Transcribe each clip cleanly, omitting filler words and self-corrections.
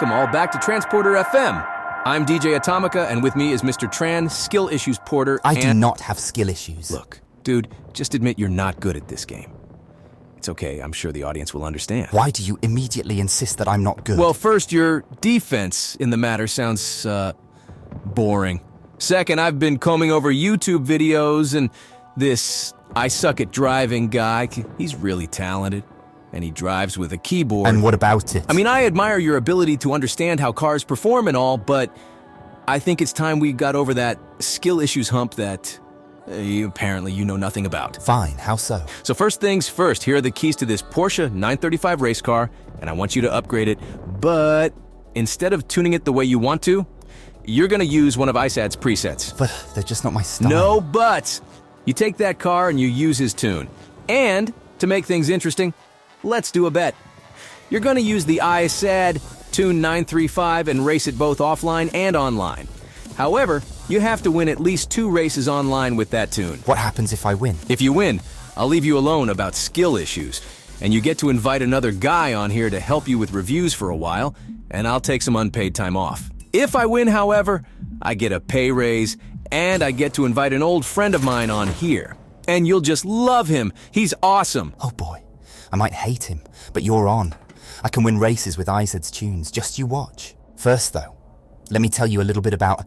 welcome all back to Transporter FM. I'm DJ Atomika, and with me is Mr. Tran, Skill Issues Porter, I do not have skill issues. Look, dude, just admit you're not good at this game. It's okay, I'm sure the audience will understand. Why do you immediately insist that I'm not good? Well, first, your defense in the matter sounds, boring. Second, I've been combing over YouTube videos, and this I suck at driving guy, he's really talented. And he drives with a keyboard. And what about it? I mean, I admire your ability to understand how cars perform and all, but I think it's time we got over that skill issues hump that apparently you know nothing about. Fine, how so? So first things first, here are the keys to this Porsche 935 race car, and I want you to upgrade it, but instead of tuning it the way you want to, you're gonna use one of ISAD's presets. But they're just not my style. No buts! You take that car and you use his tune. And, to make things interesting, let's do a bet. You're going to use the ISAD Tune 935 and race it both offline and online. However, you have to win at least 2 races online with that tune. What happens if I win? If you win, I'll leave you alone about skill issues, and you get to invite another guy on here to help you with reviews for a while, and I'll take some unpaid time off. If I win, however, I get a pay raise, and I get to invite an old friend of mine on here. And you'll just love him. He's awesome. Oh boy. I might hate him, but you're on. I can win races with IZ's tunes, just you watch. First though, let me tell you a little bit about...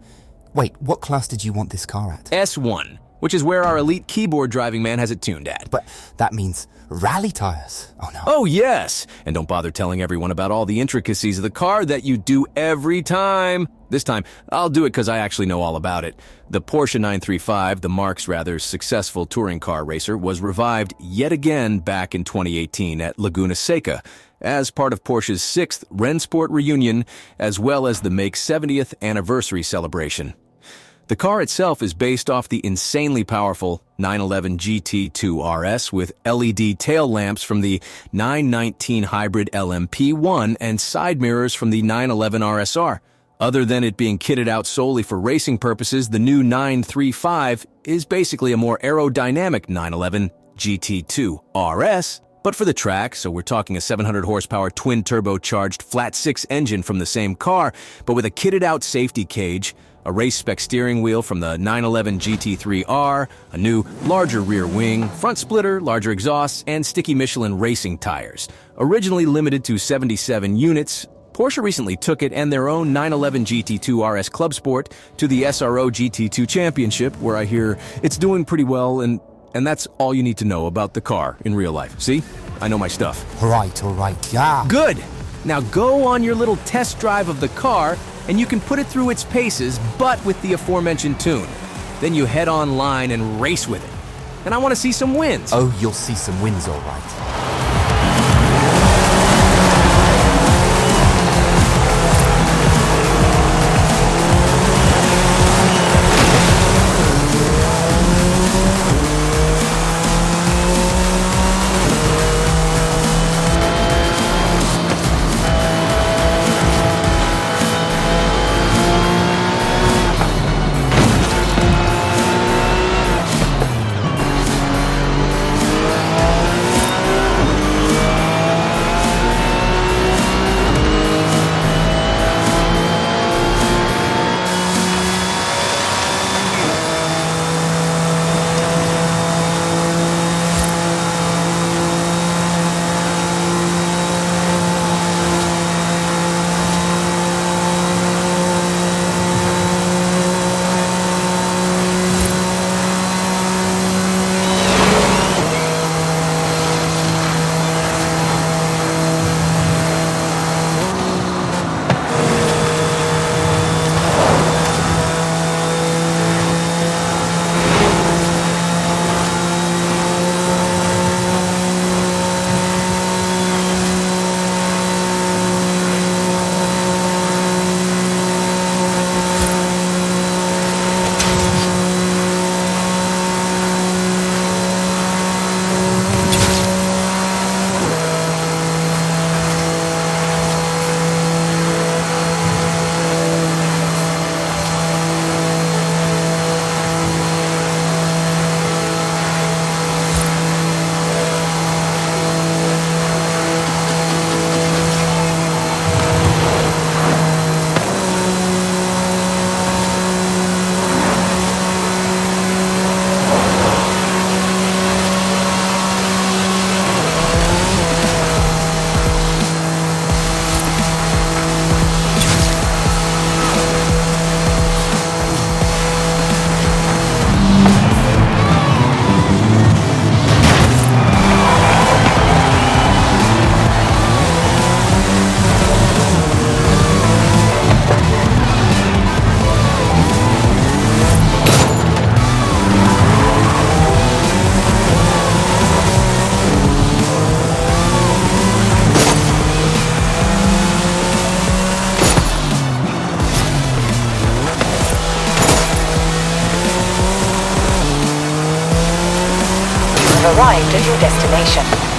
Wait, what class did you want this car at? S1, which is where our elite keyboard driving man has it tuned at. But that means rally tires. Oh no. Oh yes! And don't bother telling everyone about all the intricacies of the car that you do every time. This time, I'll do it because I actually know all about it. The Porsche 935, the Mark's rather successful touring car racer, was revived yet again back in 2018 at Laguna Seca as part of Porsche's 6th Rennsport reunion, as well as the make's 70th anniversary celebration. The car itself is based off the insanely powerful 911 GT2 RS with LED tail lamps from the 919 Hybrid LMP1 and side mirrors from the 911 RSR. Other than it being kitted out solely for racing purposes, the new 935 is basically a more aerodynamic 911 GT2 RS, but for the track, so we're talking a 700 horsepower twin-turbocharged flat-6 engine from the same car, but with a kitted out safety cage, a race-spec steering wheel from the 911 GT3R, a new, larger rear wing, front splitter, larger exhausts, and sticky Michelin racing tires. Originally limited to 77 units, Porsche recently took it and their own 911 GT2 RS Club Sport to the SRO GT2 Championship, where I hear it's doing pretty well, and that's all you need to know about the car in real life. See? I know my stuff. All right, yeah. Good! Now go on your little test drive of the car, and you can put it through its paces, but with the aforementioned tune. Then you head online and race with it. And I want to see some wins. Oh, you'll see some wins, all right. have arrived at your destination.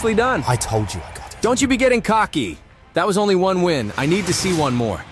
Nicely done. I told you I got it. Don't you be getting cocky. That was only one win. I need to see one more.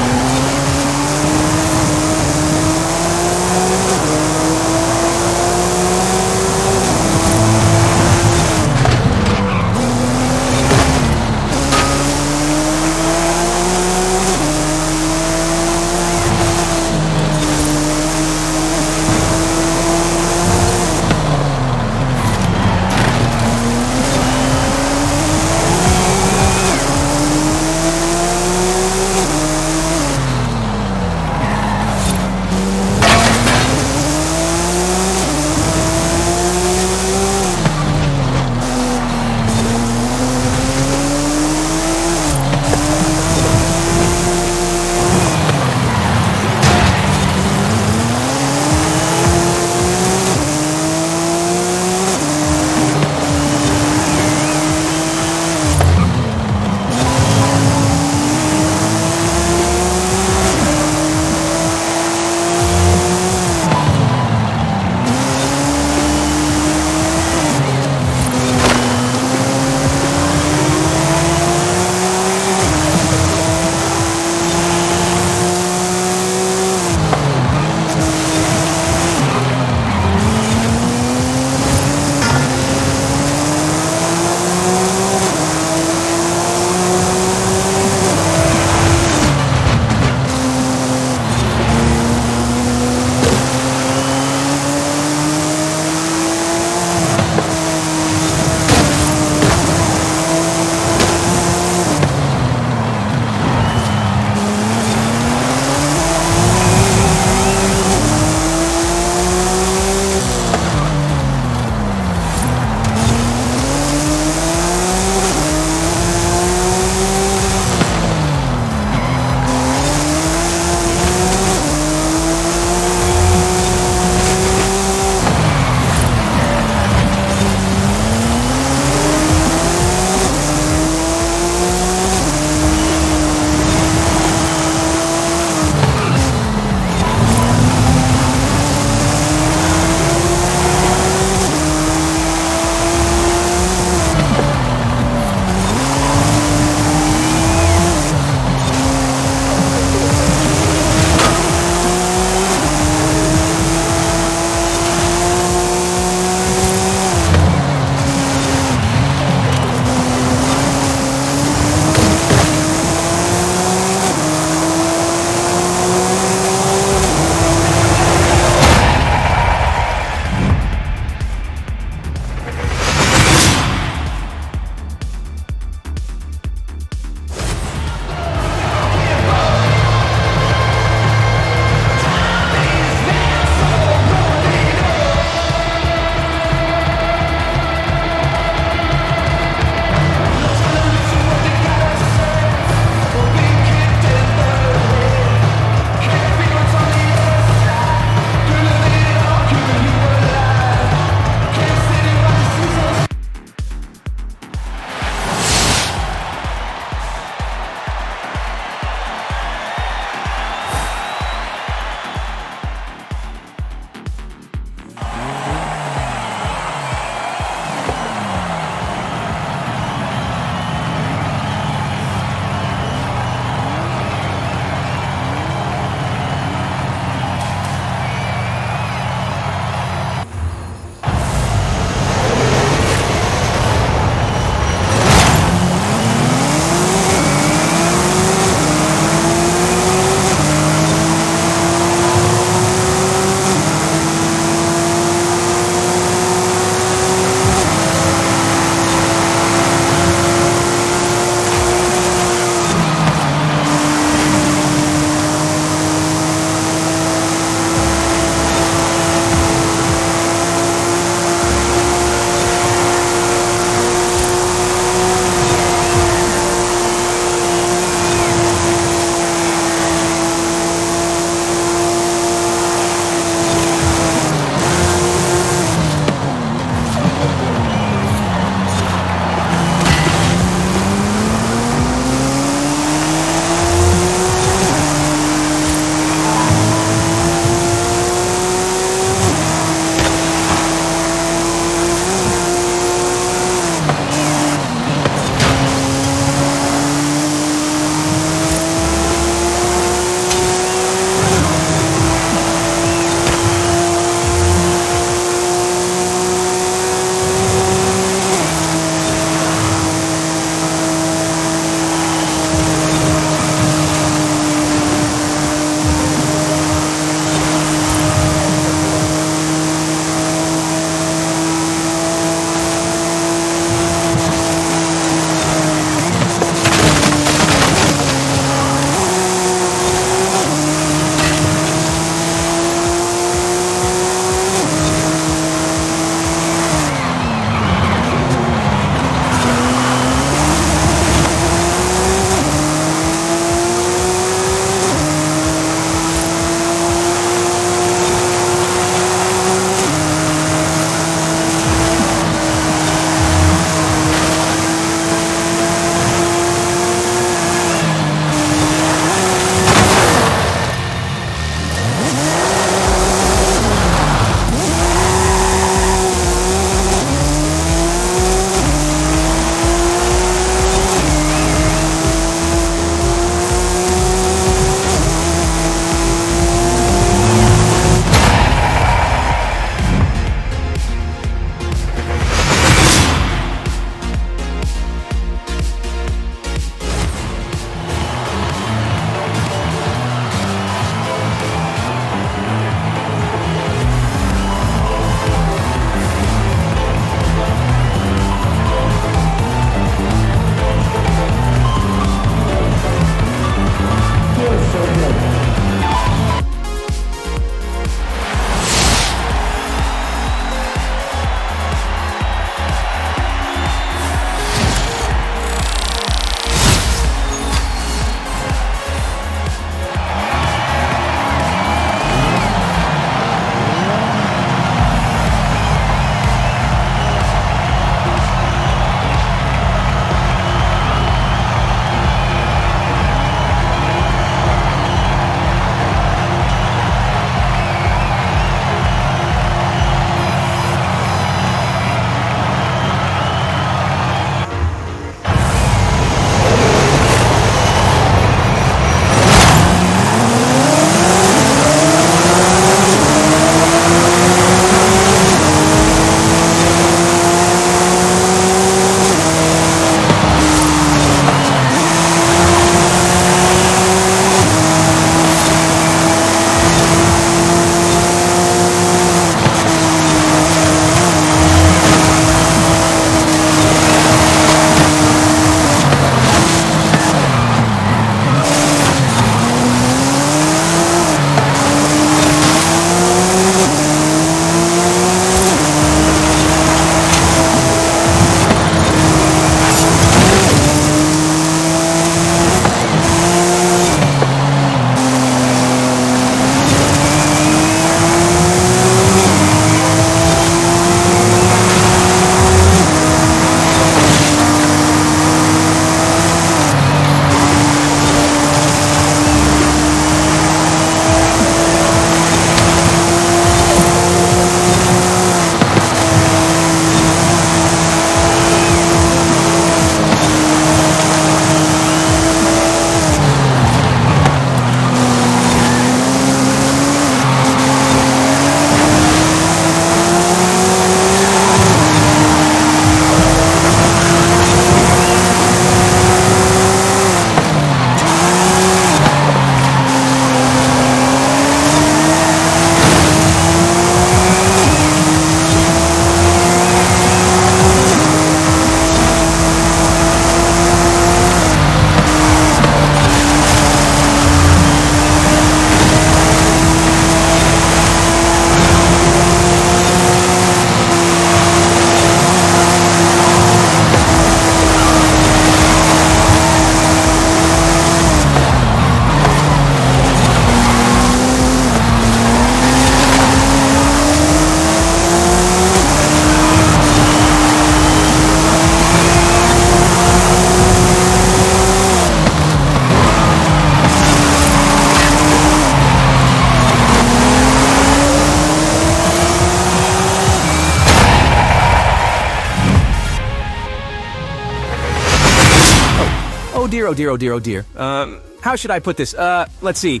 dear, oh dear, oh dear, oh dear. How should I put this? Let's see.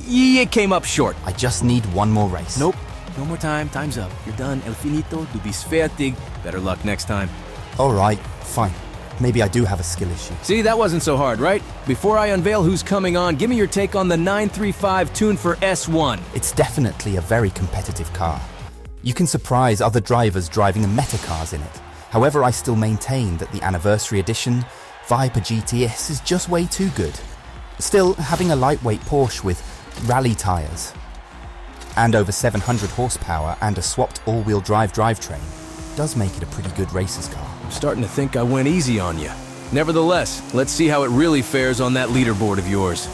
You came up short. I just need one more race. Nope. No more time. Time's up. You're done. El finito, du bist fertig. Better luck next time. Alright, fine. Maybe I do have a skill issue. See, that wasn't so hard, right? Before I unveil who's coming on, give me your take on the 935 tuned for S1. It's definitely a very competitive car. You can surprise other drivers driving the meta cars in it. However, I still maintain that the Anniversary Edition Viper GTS is just way too good. Still, having a lightweight Porsche with rally tyres and over 700 horsepower and a swapped all-wheel drive drivetrain does make it a pretty good racer's car. I'm starting to think I went easy on you. Nevertheless, let's see how it really fares on that leaderboard of yours.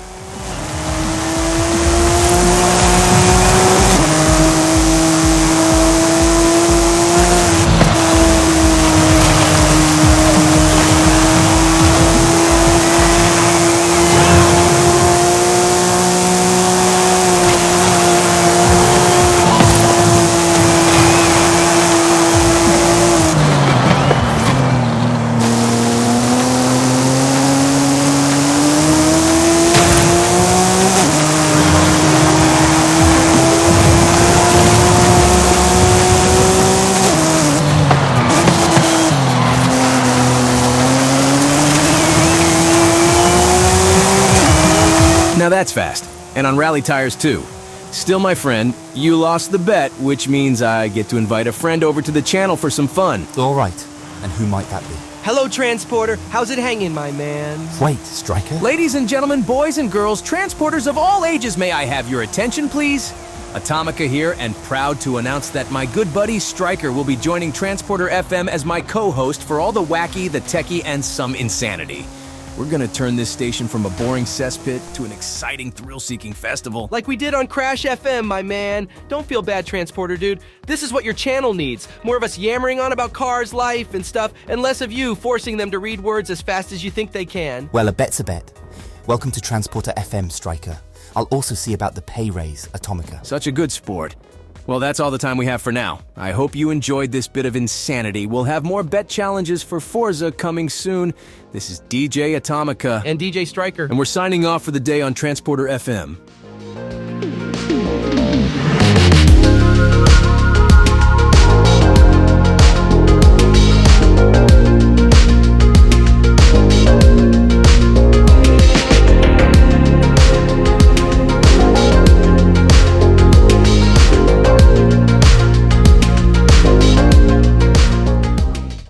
Now that's fast. And on rally tires too. Still, my friend, you lost the bet, which means I get to invite a friend over to the channel for some fun. Alright, and who might that be? Hello, Transporter. How's it hanging, my man? Wait, Stryker? Ladies and gentlemen, boys and girls, transporters of all ages, may I have your attention, please? Atomika here, and proud to announce that my good buddy Stryker will be joining Transporter FM as my co-host for all the wacky, the techie, and some insanity. We're gonna turn this station from a boring cesspit to an exciting, thrill-seeking festival. Like we did on Crash FM, my man. Don't feel bad, Transporter dude. This is what your channel needs. More of us yammering on about cars, life, and stuff, and less of you forcing them to read words as fast as you think they can. Well, a bet's a bet. Welcome to Transporter FM, Stryker. I'll also see about the pay raise, Atomika. Such a good sport. Well, that's all the time we have for now. I hope you enjoyed this bit of insanity. We'll have more bet challenges for Forza coming soon. This is DJ Atomika. And DJ Stryker. And we're signing off for the day on Transporter FM.